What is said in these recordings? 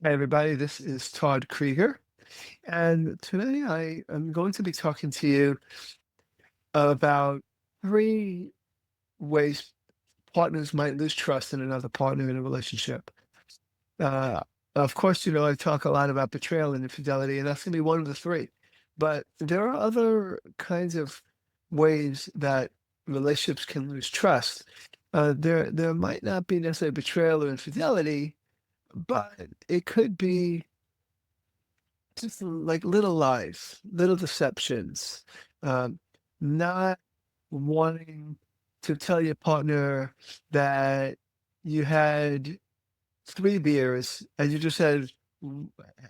Hey everybody, this is Todd Krieger, and today I am going to be talking to you about three ways partners might lose trust in another partner in a relationship. Uh, of course, I talk a lot about betrayal and infidelity, and that's going to be one of the three. But there are other kinds of ways that relationships can lose trust. There might not be necessarily betrayal or infidelity, but it could be just like little lies, little deceptions, um, not wanting to tell your partner that you had 3 beers and you just had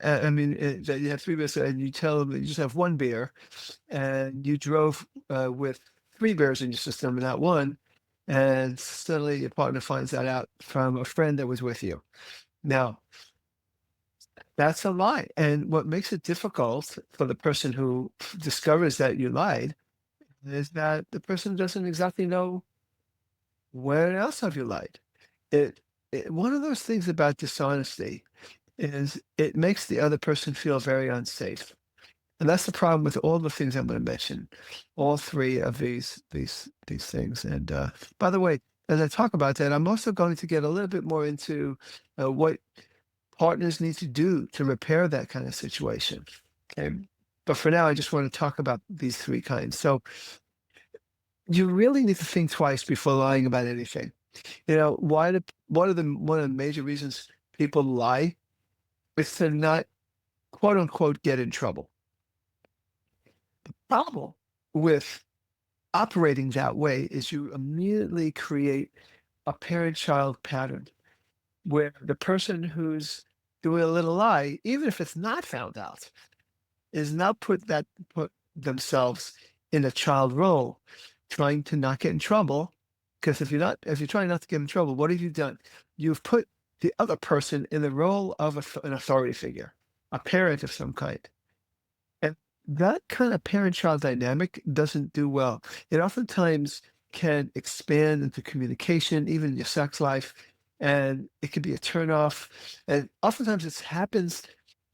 that you had 3 beers and you tell them that you just have 1 beer and you drove, with 3 beers in your system and not 1, and suddenly your partner finds that out from a friend that was with you. Now that's a lie, and what makes it difficult for the person who discovers that you lied is that the person doesn't exactly know where else have you lied. It one of those things about dishonesty is it makes the other person feel very unsafe, and that's the problem with all the things I'm gonna mention, all 3 of these things, and, by the way, as I talk about that, I'm also going to get a little bit more into, what partners need to do to repair that kind of situation. Okay. But for now, I just want to talk about these 3 kinds. So you really need to think twice before lying about anything. One of the major reasons people lie is to not quote unquote get in trouble. Problem with operating that way is you immediately create a parent-child pattern where the person who's doing a little lie, even if it's not found out, is now put themselves in a child role, trying to not get in trouble. Because if you're trying not to get in trouble, what have you done? You've put the other person in the role of an authority figure, a parent of some kind. And that kind of parent-child dynamic doesn't do well. It oftentimes can expand into communication, even in your sex life, and it can be a turnoff. And oftentimes this happens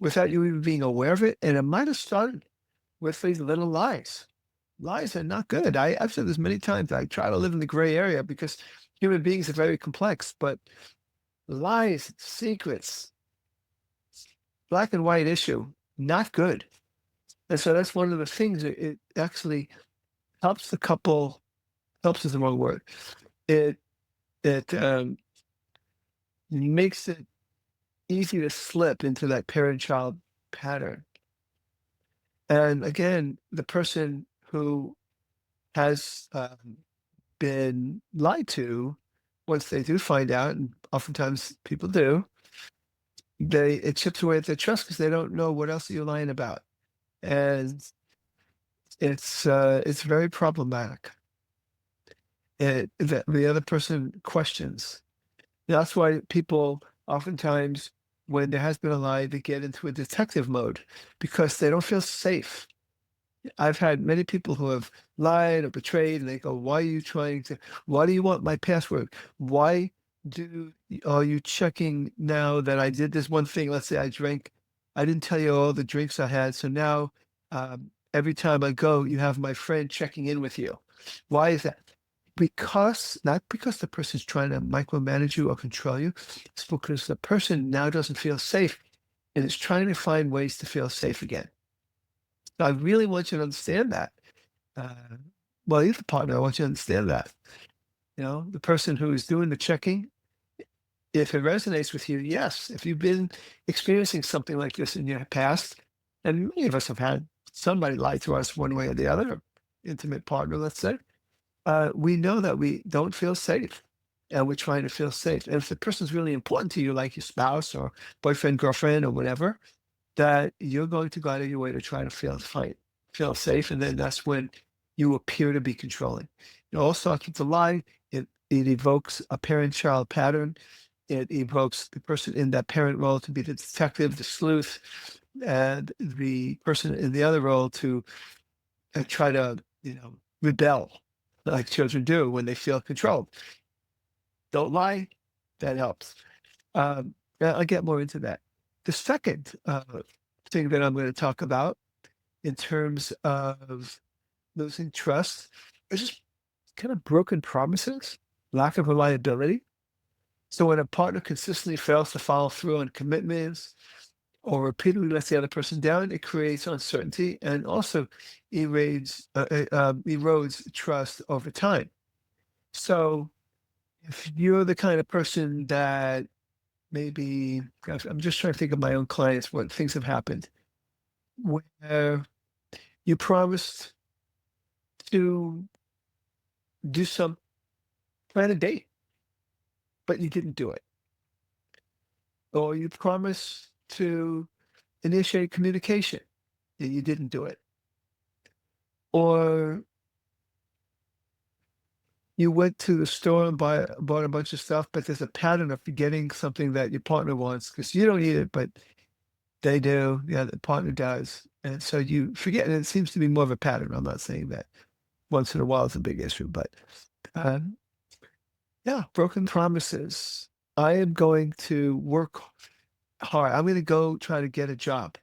without you even being aware of it. And it might have started with these little lies. Lies are not good. I've said this many times. I try to live in the gray area because human beings are very complex, but lies, secrets, black and white issue, not good. And so that's one of the things that it actually helps the couple. Helps is the wrong word. It it makes it easy to slip into that parent-child pattern. And again, the person who has been lied to, once they do find out, and oftentimes people do, it chips away at their trust because they don't know what else you're lying about, and it's very problematic. That the other person questions. That's why people oftentimes, when there has been a lie, they get into a detective mode because they don't feel safe. I've had many people who have lied or betrayed, and they go, "Why are you trying to? Why do you want my password? Why are you checking now that I did this one thing? Let's say I drank, I didn't tell you all the drinks I had, so now every time I go, you have my friend checking in with you. Why is that? Because not because the person's trying to micromanage you or control you, it's because the person now doesn't feel safe and is trying to find ways to feel safe again. I really want you to understand that. Uh, well, either partner, I want you to understand that. The person who is doing the checking, if it resonates with you, yes. If you've been experiencing something like this in your past, and many of us have had somebody lie to us one way or the other, intimate partner, let's say, we know that we don't feel safe and we're trying to feel safe. And if the person's really important to you, like your spouse or boyfriend, girlfriend, or whatever, that you're going to go out of your way to try to feel safe, and then that's when you appear to be controlling. It all starts with the lie. It evokes a parent-child pattern. It evokes the person in that parent role to be the detective, the sleuth, and the person in the other role to try to, rebel like children do when they feel controlled. Don't lie. That helps. I'll get more into that. The second thing that I'm going to talk about in terms of losing trust is just kind of broken promises, lack of reliability. So when a partner consistently fails to follow through on commitments or repeatedly lets the other person down, it creates uncertainty and also erodes trust over time. So if you're the kind of person that maybe, gosh, I'm just trying to think of my own clients, what things have happened where you promised to do some plan a date, but you didn't do it. Or you promised to initiate communication and you didn't do it. Or you went to the store and bought a bunch of stuff, but there's a pattern of forgetting something that your partner wants because you don't need it, but they do. Yeah, the partner does. And so you forget, and it seems to be more of a pattern. I'm not saying that once in a while is a big issue, but um, yeah, broken promises. I am going to work hard. I'm going to go try to get a job.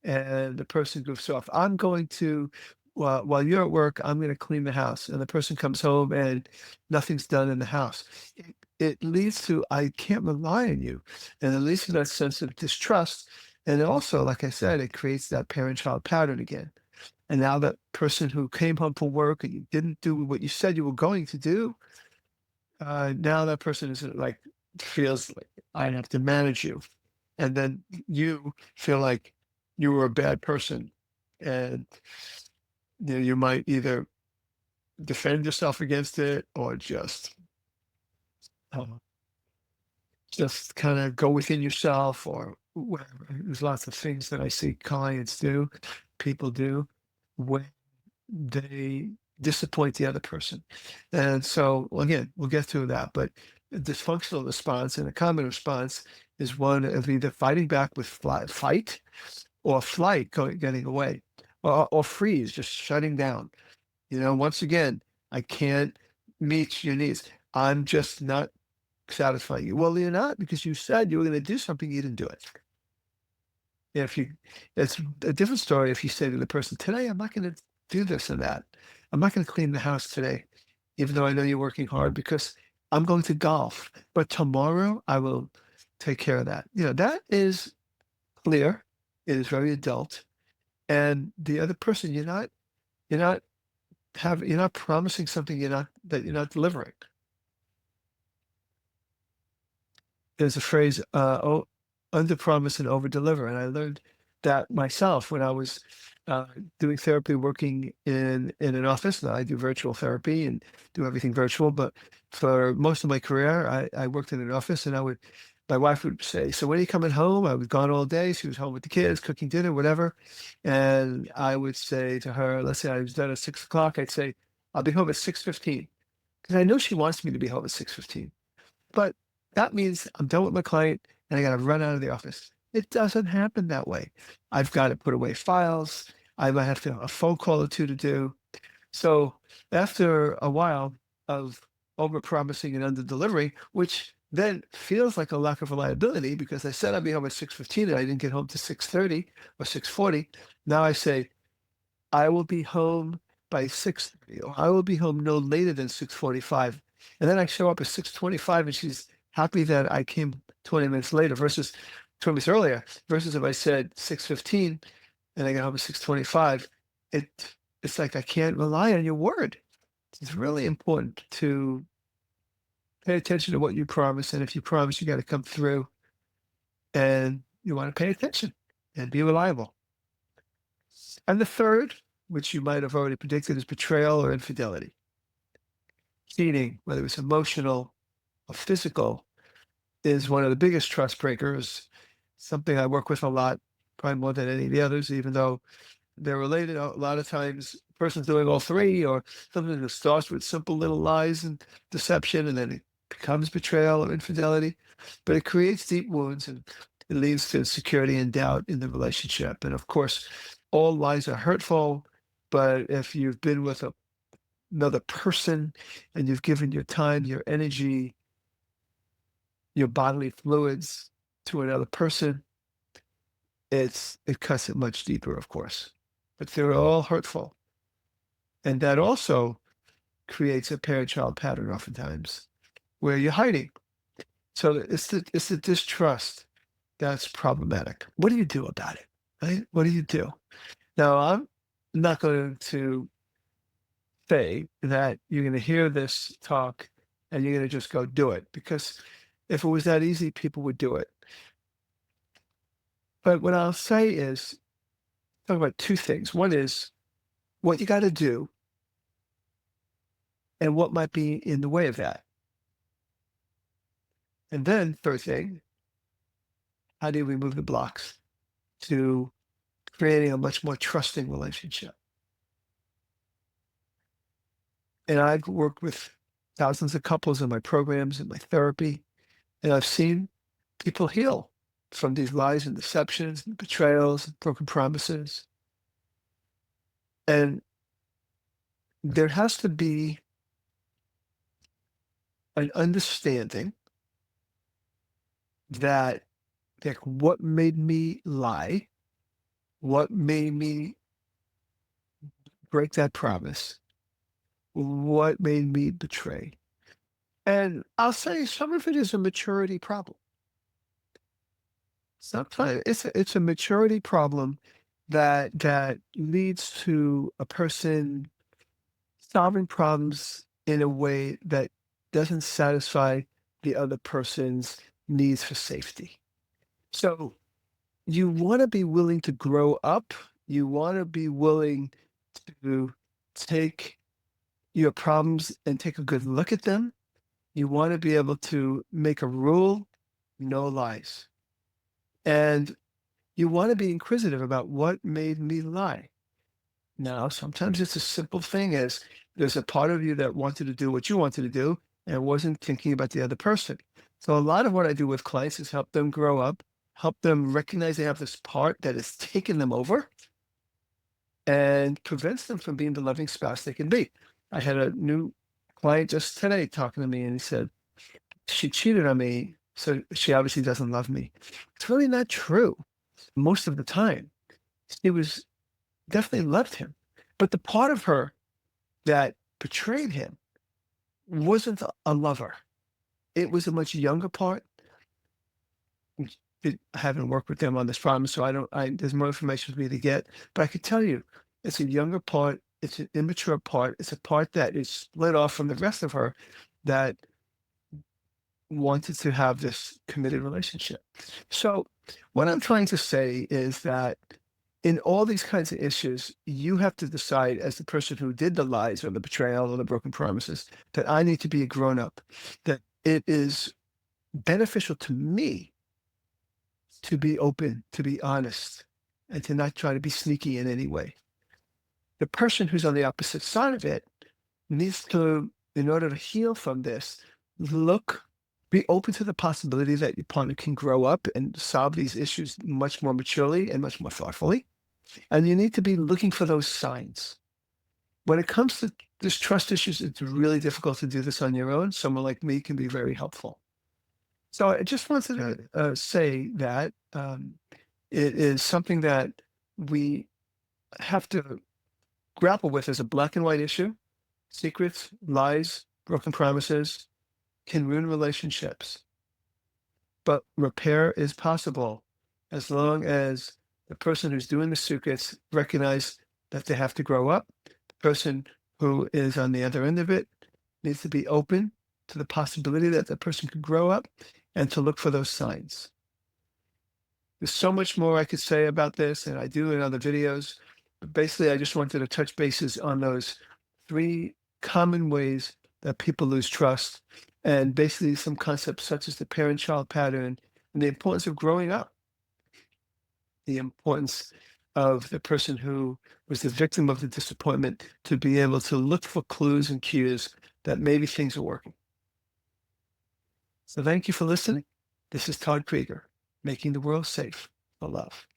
And the person goes off. I'm going to, while you're at work, I'm going to clean the house. And the person comes home and nothing's done in the house. It leads to, I can't rely on you. And it leads to that sense of distrust. And it also, like I said, it creates that parent child pattern again. And now that person who came home from work and you didn't do what you said you were going to do, now that person is like, feels like I have to manage you. And then you feel like you were a bad person. And you might either defend yourself against it or uh, just kind of go within yourself or whatever. There's lots of things that I see clients do, people do when they disappoint the other person. And so, well, again, we'll get to that. But a dysfunctional response and a common response is one of either fighting back with fight or flight, getting away, or freeze, just shutting down. Once again, I can't meet your needs. I'm just not satisfying you. Well, you're not because you said you were going to do something, you didn't do it. If you, it's a different story if you say to the person, today I'm not going to do this and that. I'm not going to clean the house today, even though I know you're working hard because I'm going to golf. But tomorrow I will take care of that. That is clear. It is very adult. And the other person, you're not you're not promising something you're not delivering. There's a phrase, under promise and over deliver. And I learned that myself when I was doing therapy, working in an office. Now I do virtual therapy and do everything virtual. But for most of my career, I worked in an office and my wife would say, so when are you coming home? I was gone all day. She was home with the kids, cooking dinner, whatever. And I would say to her, let's say I was done at 6 o'clock. I'd say, I'll be home at 6:15 because I know she wants me to be home at 6:15. But that means I'm done with my client and I got to run out of the office. It doesn't happen that way. I've got to put away files. I might have to have a phone call or two to do. So after a while of over promising and under delivery, which then feels like a lack of reliability because I said I'd be home at 6:15 and I didn't get home to 6:30 or 6:40. Now I say I will be home by 6:30, or I will be home no later than 6:45. And then I show up at 6:25 and she's happy that I came 20 minutes later versus 20 minutes earlier, versus if I said 6:15 and I got home at 6:25, it's like I can't rely on your word. It's really important to pay attention to what you promise. And if you promise, you got to come through and you want to pay attention and be reliable. And the third, which you might have already predicted, is betrayal or infidelity. Cheating, whether it's emotional or physical, is one of the biggest trust breakers, something I work with a lot, probably more than any of the others, even though they're related. A lot of times, a person's doing all three, or something that starts with simple little lies and deception, and then it becomes betrayal or infidelity. But it creates deep wounds and it leads to insecurity and doubt in the relationship. And of course, all lies are hurtful, but if you've been with another person and you've given your time, your energy, your bodily fluids to another person, it cuts it much deeper, of course. But they're all hurtful. And that also creates a parent-child pattern oftentimes where you're hiding. So it's the distrust that's problematic. What do you do about it? Right? What do you do? Now, I'm not going to say that you're going to hear this talk and you're going to just go do it, because if it was that easy, people would do it. But what I'll say is talk about two things. One is what you got to do and what might be in the way of that. And then third thing, how do you remove the blocks to creating a much more trusting relationship? And I've worked with thousands of couples in my programs and my therapy, and I've seen people heal from these lies and deceptions and betrayals and broken promises. And there has to be an understanding that, like, what made me lie, what made me break that promise, what made me betray. And I'll say some of it is a maturity problem. Sometimes it's a maturity problem that leads to a person solving problems in a way that doesn't satisfy the other person's needs for safety. So you want to be willing to grow up. You want to be willing to take your problems and take a good look at them. You want to be able to make a rule, no lies. And you want to be inquisitive about what made me lie. Now, sometimes it's a simple thing as there's a part of you that wanted to do what you wanted to do and wasn't thinking about the other person. So a lot of what I do with clients is help them grow up, help them recognize they have this part that has taken them over and prevents them from being the loving spouse they can be. I had a new client just today talking to me, and he said, she cheated on me, so she obviously doesn't love me. It's really not true. Most of the time, she was definitely loved him. But the part of her that betrayed him wasn't a lover. It was a much younger part. I haven't worked with them on this problem, so there's more information for me to get. But I could tell you, it's a younger part. It's an immature part. It's a part that is split off from the rest of her that wanted to have this committed relationship. So what I'm trying to say is that in all these kinds of issues, you have to decide, as the person who did the lies or the betrayal or the broken promises, that I need to be a grown up, that it is beneficial to me to be open, to be honest, and to not try to be sneaky in any way. The person who's on the opposite side of it needs to, in order to heal from this, be open to the possibility that your partner can grow up and solve these issues much more maturely and much more thoughtfully. And you need to be looking for those signs. When it comes to this trust issues, it's really difficult to do this on your own. Someone like me can be very helpful. So I just wanted to say that it is something that we have to grapple with as a black and white issue. Secrets, lies, broken promises can ruin relationships. But repair is possible as long as the person who's doing the secrets recognize that they have to grow up. The person who is on the other end of it needs to be open to the possibility that the person could grow up and to look for those signs. There's so much more I could say about this, and I do in other videos. But basically, I just wanted to touch bases on those 3 common ways that people lose trust, and basically some concepts such as the parent-child pattern and the importance of growing up, the importance of the person who was the victim of the disappointment to be able to look for clues and cues that maybe things are working. So thank you for listening. This is Todd Krieger, making the world safe for love.